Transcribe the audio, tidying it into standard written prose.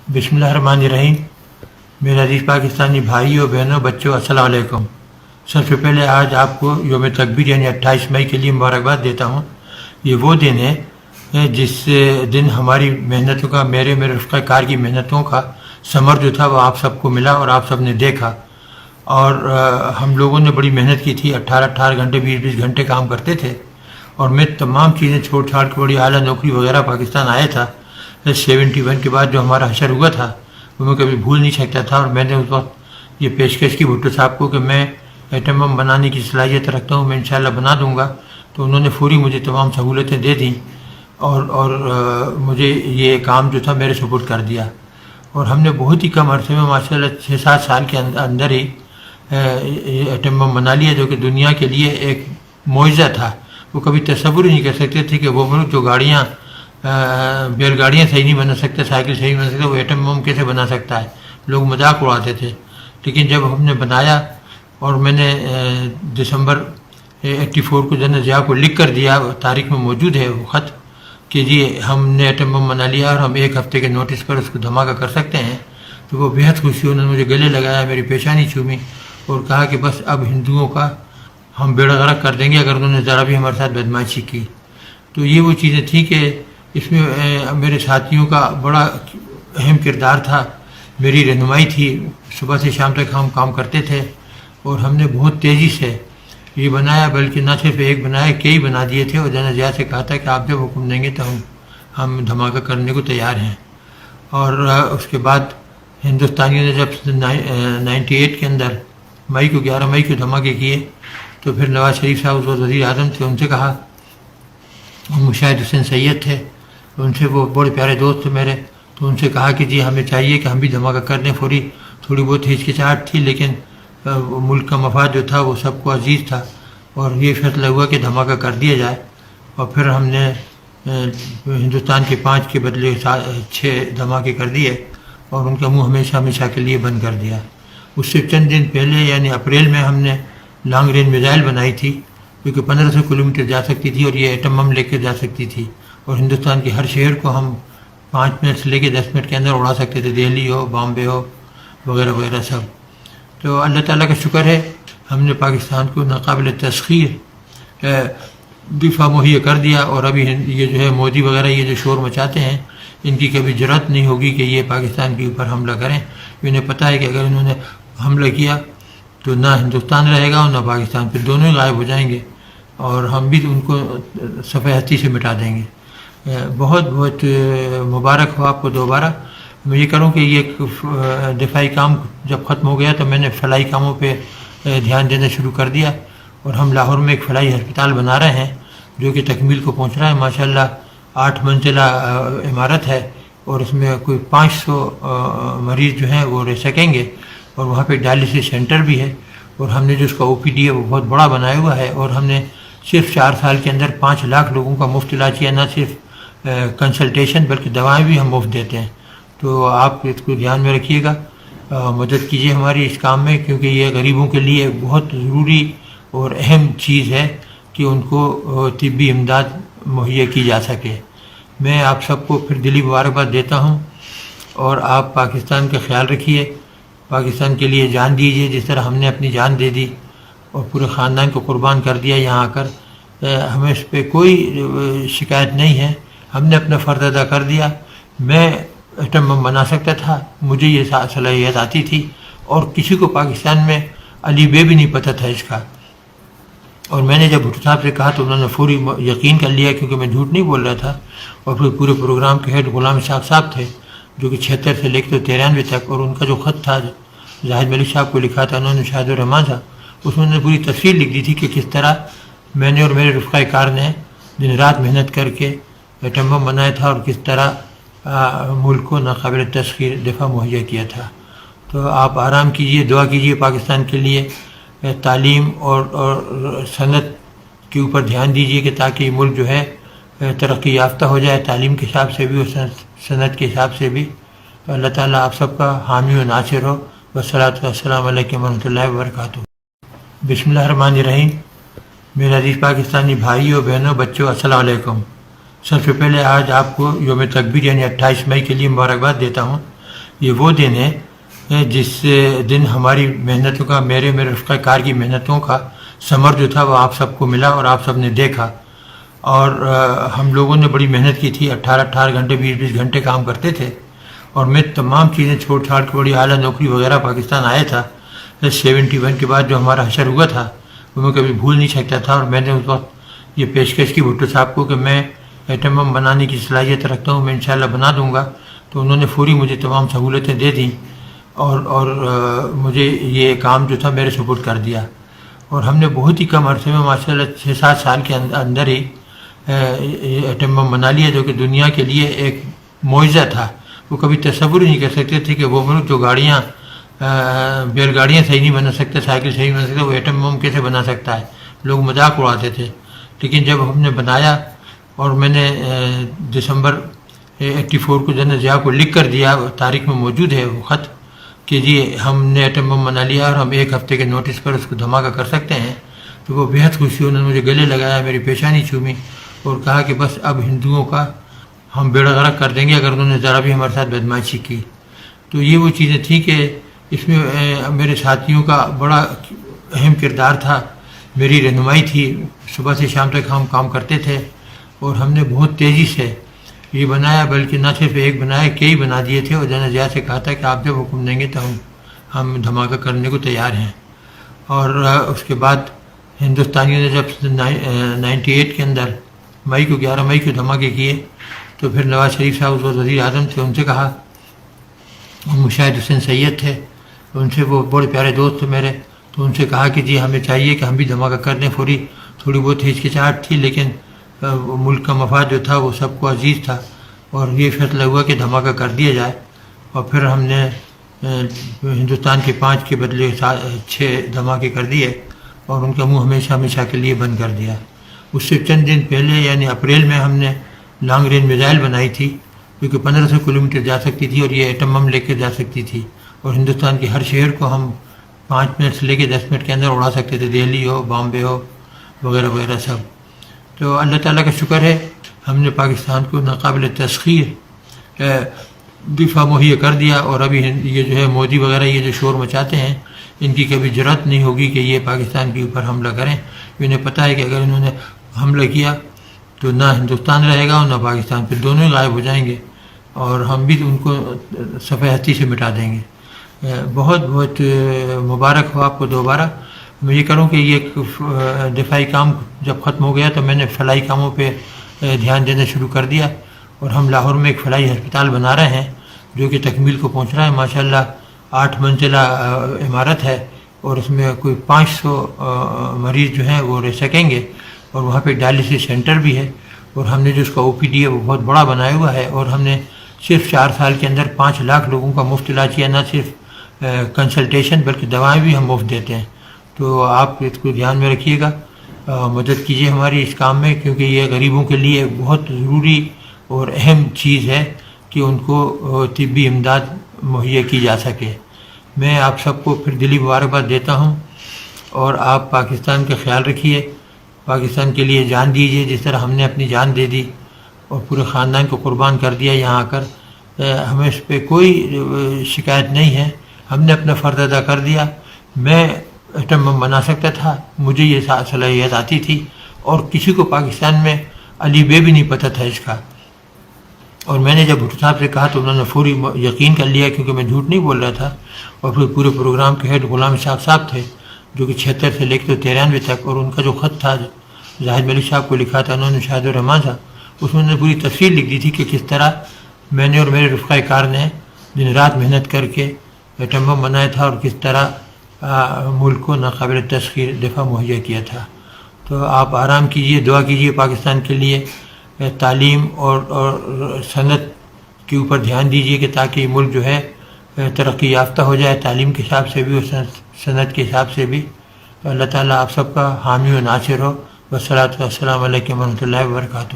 बिस्मिल्लाहिर्रहमानिर्रहीम। मेरे अज़ीज़ पाकिस्तानी भाइयों बहनों बच्चों अस्सलाम वालेकुम। सबसे पहले आज आपको योम तकबीर यानी 28 मई के लिए मुबारकबाद देता हूँ। ये वो दिन है जिस दिन हमारी मेहनतों का मेरे रफ़्क़ा कार की मेहनतों का समर जो था वो आप सबको मिला और आप सब ने देखा। और हम लोगों ने बड़ी मेहनत की थी, 18-18 घंटे 20-20 घंटे काम करते थे। और मैं तमाम चीज़ें छोड़ छाड़ के बड़ी आला नौकरी वगैरह पाकिस्तान आया था 71 के बाद जो हमारा हशर हुआ था वो मैं कभी भूल नहीं सकता था। और मैंने उस वक्त ये पेशकश की भुट्टो साहब को कि मैं एटम बम बनाने की सलाहियत रखता हूँ, मैं इंशाल्लाह बना दूँगा। तो उन्होंने पूरी मुझे तमाम सहूलतें दे दी और मुझे ये काम जो था मेरे सुपुर्द कर दिया। और हमने बहुत ही कम अरसे में माशाल्लाह 6-7 साल के अंदर ही एटम बम बना लिया, जो कि दुनिया के लिए एक मुआजिज़ा था। वो कभी तसव्वुर ही नहीं कर सकते थे कि वो मुल्क जो गाड़ियाँ बैलगाड़ियाँ सही नहीं बना सकते, साइकिल सही नहीं बना सकते, वो एटम बम कैसे बना सकता है। लोग मजाक उड़ाते थे। लेकिन जब हमने बनाया और मैंने दिसंबर 84 को जनरल ज़िया को लिख कर दिया, तारीख में मौजूद है वो ख़त कि जी हमने एटम बम बना लिया और हम 1 हफ़्ते के नोटिस पर उसको धमाका कर सकते हैं। तो वो बेहद खुशी, उन्होंने मुझे गले लगाया, मेरी पेशानी छूमी और कहा कि बस अब हिंदुओं का हम बेड़ा गर्क कर देंगे अगर उन्होंने ज़रा भी हमारे साथ बदमाशी की। तो ये वो चीज़ें थी कि इसमें मेरे साथियों का बड़ा अहम किरदार था, मेरी रहनुमाई थी। सुबह से शाम तक हम काम करते थे और हमने बहुत तेज़ी से ये बनाया, बल्कि न सिर्फ एक बनाया कई बना दिए थे। और जनरल ज़िया से कहा था कि आप जब हुक्म देंगे तो हम धमाका करने को तैयार हैं। और उसके बाद हिंदुस्तानियों ने जब 98 के अंदर 11 मई को धमाके किए तो फिर नवाज शरीफ साहब उस वक्त वज़ीर आज़म थे, उनसे कहा, मुशाहिद हुसैन सैयद थे उनसे, वो बड़े प्यारे दोस्त थे मेरे, तो उनसे कहा कि जी हमें चाहिए कि हम भी धमाका कर दें। थोड़ी बहुत हिचकिचाहट थी, लेकिन मुल्क का मफाद जो था वो सबको अजीज़ था और ये फैसला हुआ कि धमाका कर दिया जाए। और फिर हमने हिंदुस्तान के 5 के बदले 6 धमाके कर दिए और उनका मुँह हमेशा हमेशा के लिए बंद कर दिया। उससे चंद दिन पहले यानी अप्रैल में हमने लॉन्ग रेंज मिसाइल बनाई थी, क्योंकि 1500 किलोमीटर जा सकती थी और ये एटम बम लेकर जा सकती थी और हिंदुस्तान के हर शहर को हम 5 मिनट से लेकर 10 मिनट के अंदर उड़ा सकते थे, दिल्ली हो, बॉम्बे हो, वगैरह वगैरह सब। तो अल्लाह ताला का शुक्र है हमने पाकिस्तान को नाकाबिल तस्खीर दिफा मुहैया कर दिया। और अभी ये जो है मोदी वगैरह ये जो शोर मचाते हैं, इनकी कभी जरूरत नहीं होगी कि ये पाकिस्तान के ऊपर हमला करें। इन्हें पता है कि अगर इन्होंने हमला किया तो ना हिंदुस्तान रहेगा और ना पाकिस्तान, फिर दोनों ही गायब हो जाएंगे और हम भी उनको सफ़े हस्ती से मिटा देंगे। बहुत बहुत मुबारक हो आपको दोबारा। मैं ये करूँ कि ये दिफाई काम जब ख़त्म हो गया तो मैंने फलाई कामों पे ध्यान देना शुरू कर दिया और हम लाहौर में एक फलाई हस्पताल बना रहे हैं जो कि तकमील को पहुँच रहा है। माशाल्लाह 8 मंजिला इमारत है और उसमें कोई 500 मरीज़ जो हैं वो रह सकेंगे और वहाँ पे डायलिसिस सेंटर भी है। और हमने जो उसका OPD है वो बहुत बड़ा बनाया हुआ है और हमने सिर्फ 4 साल के अंदर 5 लाख लोगों का मुफ्त इलाज किया, ना सिर्फ कंसल्टेशन बल्कि दवाएं भी हम मुफ्त देते हैं। तो आप इसको ध्यान में रखिएगा, मदद कीजिए हमारी इस काम में, क्योंकि ये गरीबों के लिए बहुत ज़रूरी और अहम चीज़ है कि उनको तिब्बी इमदाद मुहैया की जा सके। मैं आप सबको फिर दिली मुबारकबाद देता हूँ और आप पाकिस्तान का ख्याल रखिए, पाकिस्तान के लिए जान दीजिए जिस तरह हमने अपनी जान दे दी और पूरे ख़ानदान को कुर्बान कर दिया यहाँ आकर। हमें इस पर कोई शिकायत नहीं है, हमने अपना फ़र्ज़ अदा कर दिया। मैं एटम बम बना सकता था, मुझे ये सलाहियत आती थी और किसी को पाकिस्तान में अली बे भी नहीं पता था इसका। और मैंने जब भुट्टो साहब से कहा तो उन्होंने पूरी यकीन कर लिया, क्योंकि मैं झूठ नहीं बोल रहा था। और फिर पूरे प्रोग्राम के हेड गुलाम इसाक साहब थे जो कि 76 से लेकर 93 तक, और उनका जो ख़त था जाहिद मलिक साहब को लिखा था उन्होंने, शाहिद रहमान साहब, उसमें उन्होंने पूरी तफसील लिख दी थी कि किस तरह मैंने और मेरे रफ़्क़ा कार ने दिन रात मेहनत करके एटम बम बनाया था और किस तरह मुल्क को नाकाबिल तस्खीर दिफा मुहैया किया था। तो आप आराम कीजिए, दुआ कीजिए पाकिस्तान के लिए, तालीम और सनत के ऊपर ध्यान दीजिए कि ताकि मुल्क जो है तरक्की याफ्ता हो जाए, तालीम के हिसाब से भी और सनत के हिसाब से भी। तो अल्लाह ताला आप सबका हामी व नासिर हो। वस्सलातु वस्सलामु अलैकुम वरहमतुल्लाहि वबरकातुहू। बिस्मिल्लाहिर्रहमानिर्रहीम। मेरे अज़ीज़ पाकिस्तानी भाइयों बहनों बच्चों अस्सलाम वालेकुम। सबसे पहले आज आपको योम तकबीर यानी 28 मई के लिए मुबारकबाद देता हूँ। یہ وہ دن ہے جس دن ہماری محنتوں کا میرے رفقہ کار کی محنتوں کا ثمر جو تھا وہ آپ سب کو ملا اور آپ سب نے دیکھا. اور ہم لوگوں نے بڑی محنت کی تھی, 18 گھنٹے 20 گھنٹے کام کرتے تھے, اور میں تمام چیزیں چھوڑ چھاڑ کے بڑی اعلیٰ نوکری وغیرہ پاکستان آیا تھا. 71 کے بعد جو ہمارا حشر ہوا تھا وہ میں کبھی بھول نہیں سکتا تھا. اور میں نے اس وقت یہ پیشکش کی بھٹو صاحب کو کہ میں ایٹم بم بنانے کی صلاحیت رکھتا ہوں, میں انشاءاللہ بنا دوں گا. تو انہوں نے فوری مجھے تمام سہولتیں دے دیں اور مجھے یہ کام جو تھا میرے سپرد کر دیا. اور ہم نے بہت ہی کم عرصے میں ماشاءاللہ 6-7 سال کے اندر ہی ایٹم بم بنا لیا, جو کہ دنیا کے لیے ایک معجزہ تھا. وہ کبھی تصور ہی نہیں کر سکتے تھے کہ وہ ملک جو گاڑیاں بیل گاڑیاں صحیح نہیں بنا سکتا, سائیکل صحیح نہیں بنا سکتا, وہ ایٹم بم کیسے بنا سکتا ہے. لوگ مذاق اڑاتے تھے. لیکن جب ہم نے بنایا اور میں نے دسمبر 84 کو جنرل ضیاء کو لکھ کر دیا, تاریخ میں موجود ہے وہ خط, کہ جی ہم نے ایٹم بم بنا لیا اور ہم 1 ہفتے کے نوٹس پر اس کو دھماکہ کر سکتے ہیں, تو وہ بےحد خوشی. انہوں نے مجھے گلے لگایا, میری پیشانی چومی اور کہا کہ بس اب ہندوؤں کا ہم بیڑا غرق کر دیں گے اگر انہوں نے ذرا بھی ہمارے ساتھ بدمعاشی کی. تو یہ وہ چیزیں تھیں کہ اس میں میرے ساتھیوں کا بڑا اہم کردار تھا, میری رہنمائی تھی. صبح سے شام تک ہم کام کرتے تھے اور ہم نے بہت تیزی سے یہ بنایا, بلکہ نہ صرف ایک بنایا, کئی بنا دیے تھے. اور جنرل ضیاء سے کہا تھا کہ آپ جب حکم دیں گے تو ہم دھماکہ کرنے کو تیار ہیں. اور اس کے بعد ہندوستانیوں نے جب 98 کے اندر 11 مئی کو دھماکے کیے, تو پھر نواز شریف صاحب اس وقت وزیر اعظم تھے, ان سے کہا, مشاہد حسین سید تھے, ان سے وہ بڑے پیارے دوست تھے میرے, تو ان سے کہا کہ جی ہمیں چاہیے کہ ہم بھی دھماکہ کر دیں. تھوڑی بہت ہچکچاہٹ تھی, لیکن ملک کا مفاد جو تھا وہ سب کو عزیز تھا, اور یہ فیصلہ ہوا کہ دھماکہ کر دیا جائے. اور پھر ہم نے ہندوستان کے 5 کے بدلے 6 دھماکے کر دیے اور ان کا منہ ہمیشہ ہمیشہ کے لیے بند کر دیا. اس سے چند دن پہلے یعنی اپریل میں ہم نے لانگ رینج میزائل بنائی تھی, جو کہ 1500 کلومیٹر جا سکتی تھی, اور یہ ایٹم بم لے کے جا سکتی تھی, اور ہندوستان کے ہر شہر کو ہم 5 منٹ سے لے کے 10 منٹ کے اندر اڑا سکتے تھے, دہلی ہو, بامبے ہو, وغیرہ وغیرہ سب. تو اللہ تعالیٰ کا شکر ہے ہم نے پاکستان کو ناقابل تسخیر دفاع مہیا کر دیا. اور ابھی یہ جو ہے مودی وغیرہ یہ جو شور مچاتے ہیں, ان کی کبھی جرأت نہیں ہوگی کہ یہ پاکستان کے اوپر حملہ کریں. انہیں پتہ ہے کہ اگر انہوں نے حملہ کیا تو نہ ہندوستان رہے گا اور نہ پاکستان, پھر دونوں ہی غائب ہو جائیں گے, اور ہم بھی ان کو صفحہ ہستی سے مٹا دیں گے. بہت بہت مبارک ہو آپ کو دوبارہ. میں یہ کروں کہ یہ دفاعی کام جب ختم ہو گیا تو میں نے فلاحی کاموں پہ دھیان دینا شروع کر دیا, اور ہم لاہور میں ایک فلاحی ہسپتال بنا رہے ہیں جو کہ تکمیل کو پہنچ رہا ہے. ماشاءاللہ 8 منزلہ عمارت ہے, اور اس میں کوئی 500 مریض جو ہیں وہ رہ سکیں گے, اور وہاں پہ ڈائلسس سینٹر بھی ہے. اور ہم نے جو اس کا OPD ہے وہ بہت بڑا بنایا ہوا ہے, اور ہم نے صرف 4 سال کے اندر 5 لاکھ لوگوں کا مفت علاج کیا. نہ صرف کنسلٹیشن بلکہ دوائیں بھی ہم مفت دیتے ہیں. تو آپ اس کو دھیان میں رکھیے گا, مدد کیجیے ہماری اس کام میں, کیونکہ یہ غریبوں کے لیے بہت ضروری اور اہم چیز ہے کہ ان کو طبی امداد مہیا کی جا سکے. میں آپ سب کو پھر دلی مبارکباد دیتا ہوں, اور آپ پاکستان کا خیال رکھیے, پاکستان کے لیے جان دیجیے جس طرح ہم نے اپنی جان دے دی اور پورے خاندان کو قربان کر دیا یہاں آ کر. ہمیں اس پہ کوئی شکایت نہیں ہے, ہم نے اپنا فرض ادا کر دیا. میں ایٹم بم بنا سکتا تھا, مجھے یہ صلاحیت آتی تھی, اور کسی کو پاکستان میں علی بے بھی نہیں پتہ تھا اس کا. اور میں نے جب بھٹو صاحب سے کہا تو انہوں نے فوری یقین کر لیا, کیونکہ میں جھوٹ نہیں بول رہا تھا. اور پھر پورے پروگرام کے ہیڈ غلام اسحاق صاحب تھے, جو کہ 76 سے لے کے 93 تک, اور ان کا جو خط تھا زاہد ملک صاحب کو لکھا تھا انہوں نے, شاہد الرحمان صاحب, اس میں نے پوری تفصیل لکھ دی تھی کہ کس طرح میں نے اور میرے رفقۂ کار نے دن رات محنت کر کے ایٹم بم بنایا تھا, اور کس طرح ملک کو ناقابل تسخیر دفاع مہیا کیا تھا. تو آپ آرام کیجئے, دعا کیجئے پاکستان کے لیے, تعلیم اور صنعت کے اوپر دھیان دیجئے کہ تاکہ یہ ملک جو ہے ترقی یافتہ ہو جائے, تعلیم کے حساب سے بھی اور صنعت کے حساب سے بھی. تو اللہ تعالیٰ آپ سب کا حامی و ناصر ہو. والصلاۃ والسلام علیکم ورحمۃ اللہ وبرکاتہ.